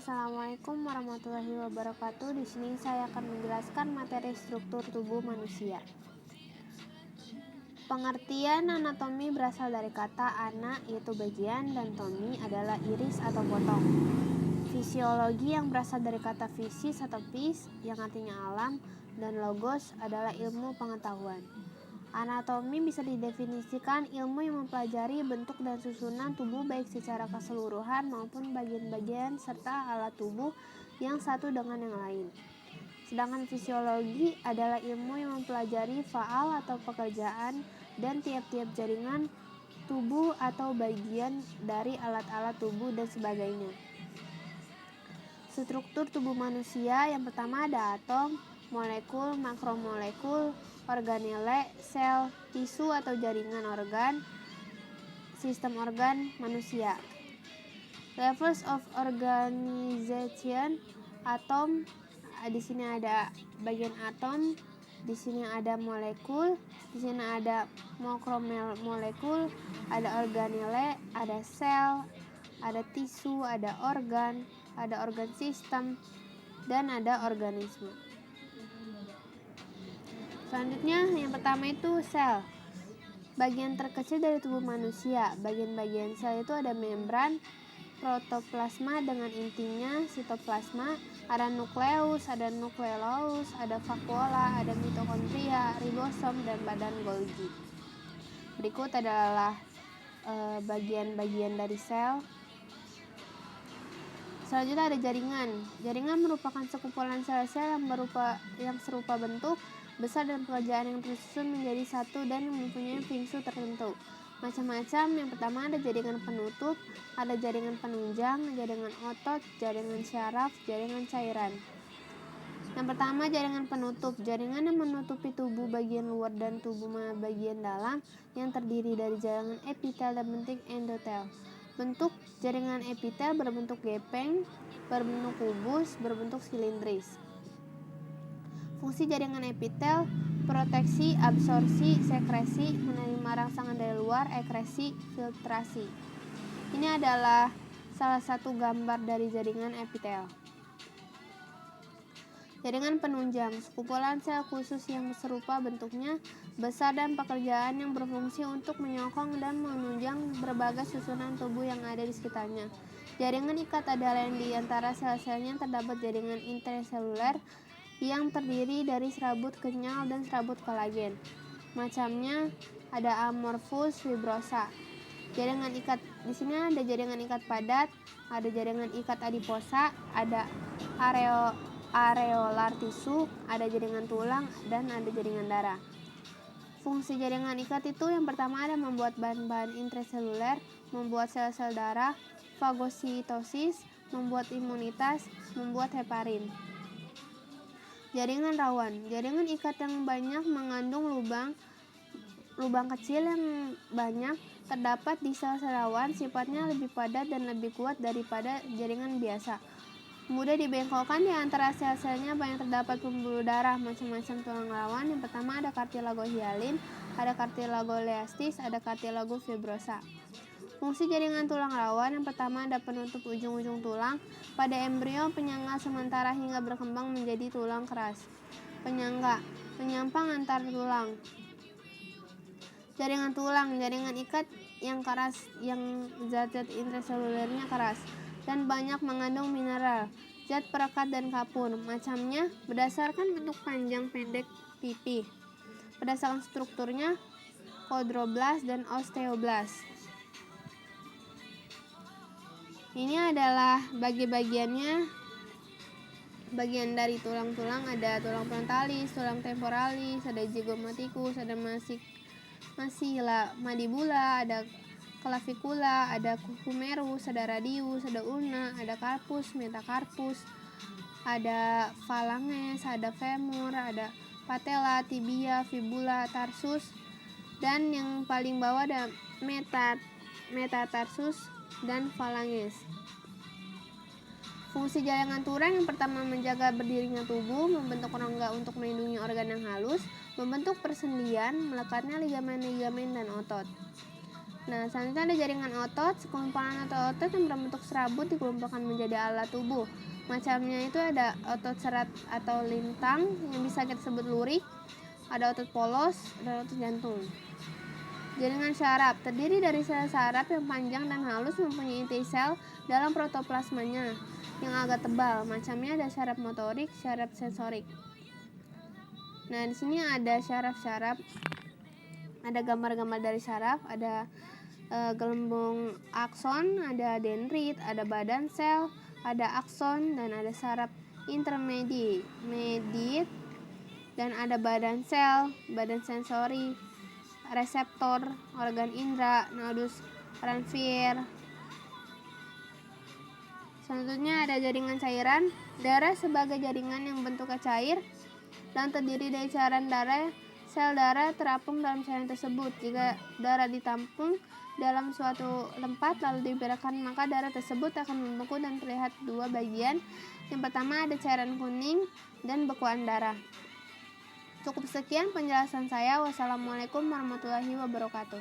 Assalamualaikum warahmatullahi wabarakatuh. Di sini saya akan menjelaskan materi struktur tubuh manusia. Pengertian anatomi berasal dari kata ana yaitu bagian dan tomi adalah iris atau potong. Fisiologi yang berasal dari kata fisis atau phys yang artinya alam dan logos adalah ilmu pengetahuan. Anatomi bisa didefinisikan ilmu yang mempelajari bentuk dan susunan tubuh baik secara keseluruhan maupun bagian-bagian serta alat tubuh yang satu dengan yang lain. Sedangkan fisiologi adalah ilmu yang mempelajari faal atau pekerjaan dan tiap-tiap jaringan tubuh atau bagian dari alat-alat tubuh dan sebagainya. Struktur tubuh manusia yang pertama ada atom, molekul, makromolekul, organele, sel, tisu atau jaringan organ, sistem organ manusia. Levels of organization, atom, di sini ada bagian atom, di sini ada molekul, di sini ada makromolekul, ada organele, ada sel, ada tisu, ada organ sistem, dan ada organisme. Selanjutnya yang pertama itu sel. Bagian terkecil dari tubuh manusia. Bagian-bagian sel itu ada membran, protoplasma dengan intinya, sitoplasma, ada nukleus, ada nukleolus, ada vakuola, ada mitokondria, ribosom, dan badan Golgi. Berikut adalah bagian-bagian dari sel. Selanjutnya ada jaringan. Jaringan merupakan sekumpulan sel-sel yang serupa bentuk, besar dan pekerjaan yang tersusun menjadi satu dan mempunyai fungsi tertentu. Macam-macam. Yang pertama ada jaringan penutup, ada jaringan penunjang, jaringan otot, jaringan syaraf, jaringan cairan. Yang pertama jaringan penutup. Jaringan yang menutupi tubuh bagian luar dan tubuh bagian dalam yang terdiri dari jaringan epitel dan bentuk endotel. Bentuk jaringan epitel berbentuk gepeng, berbentuk kubus, berbentuk silindris. Fungsi jaringan epitel, proteksi, absorpsi, sekresi, menerima rangsangan dari luar, ekresi, filtrasi. Ini adalah salah satu gambar dari jaringan epitel. Jaringan penunjang, sekumpulan sel khusus yang serupa bentuknya, besar dan pekerjaan yang berfungsi untuk menyokong dan menunjang berbagai susunan tubuh yang ada di sekitarnya. Jaringan ikat adalah yang di antara sel-selnya terdapat jaringan intraseluler yang terdiri dari serabut kenyal dan serabut kolagen. Macamnya ada amorphous fibrosa. Jaringan ikat, di sini ada jaringan ikat padat, ada jaringan ikat adiposa, ada areolar tisu, ada jaringan tulang, dan ada jaringan darah. Fungsi jaringan ikat itu yang pertama ada membuat bahan-bahan intraseluler, membuat sel-sel darah, fagositosis, membuat imunitas, membuat heparin. Jaringan rawan. Jaringan ikat yang banyak mengandung lubang kecil yang banyak terdapat di sel-sel rawan, sifatnya lebih padat dan lebih kuat daripada jaringan biasa. Mudah dibengkokkan di antara sel-selnya banyak terdapat pembuluh darah. Macam-macam tulang rawan. Yang pertama ada cartilago hyalin, ada cartilago leastis, ada cartilago fibrosa. Fungsi jaringan tulang rawan yang pertama ada penutup ujung-ujung tulang pada embrio, penyangga sementara hingga berkembang menjadi tulang keras. Penyangga, penyampang antar tulang. Jaringan tulang, jaringan ikat yang keras, yang zat-zat intraselulernya keras dan banyak mengandung mineral, zat perekat dan kapur. Macamnya berdasarkan bentuk panjang pendek pipih. Berdasarkan strukturnya kondroblast dan osteoblast. Ini adalah bagiannya. Bagian dari tulang-tulang ada tulang frontalis, tulang temporalis, ada zygomaticus, ada masila mandibula, ada clavikula, ada humerus, ada radius, ada ulna, ada carpus, metacarpus, ada phalanges, ada femur, ada patella, tibia, fibula, tarsus, dan yang paling bawah ada metatarsus dan phalanges. Fungsi jaringan tulang yang pertama menjaga berdirinya tubuh, membentuk rongga untuk melindungi organ yang halus, membentuk persendian, melekatnya ligamen-ligamen dan otot. Nah, selanjutnya ada jaringan otot. Sekumpulan otot yang berbentuk serabut dikumpulkan menjadi alat tubuh. Macamnya itu ada otot serat atau lintang yang bisa kita sebut lurik, ada otot polos, dan otot jantung. Jaringan syaraf terdiri dari sel saraf yang panjang dan halus, mempunyai inti sel dalam protoplasmanya yang agak tebal. Macamnya ada syaraf motorik, syaraf sensorik. Nah, di sini ada syaraf-syaraf. Ada gambar-gambar dari syaraf, ada gelembung akson, ada dendrit, ada badan sel, ada akson, dan ada saraf intermediate, dan ada badan sel, badan sensori, reseptor, organ indera, nodus Ranvier. Selanjutnya ada jaringan cairan. Darah sebagai jaringan yang bentuknya cair dan terdiri dari cairan darah. Sel darah terapung dalam cairan tersebut. Jika darah ditampung dalam suatu tempat lalu dibiarkan, maka darah tersebut akan membeku dan terlihat dua bagian. Yang pertama ada cairan kuning dan bekuan darah. Cukup sekian penjelasan saya. Wassalamualaikum warahmatullahi wabarakatuh.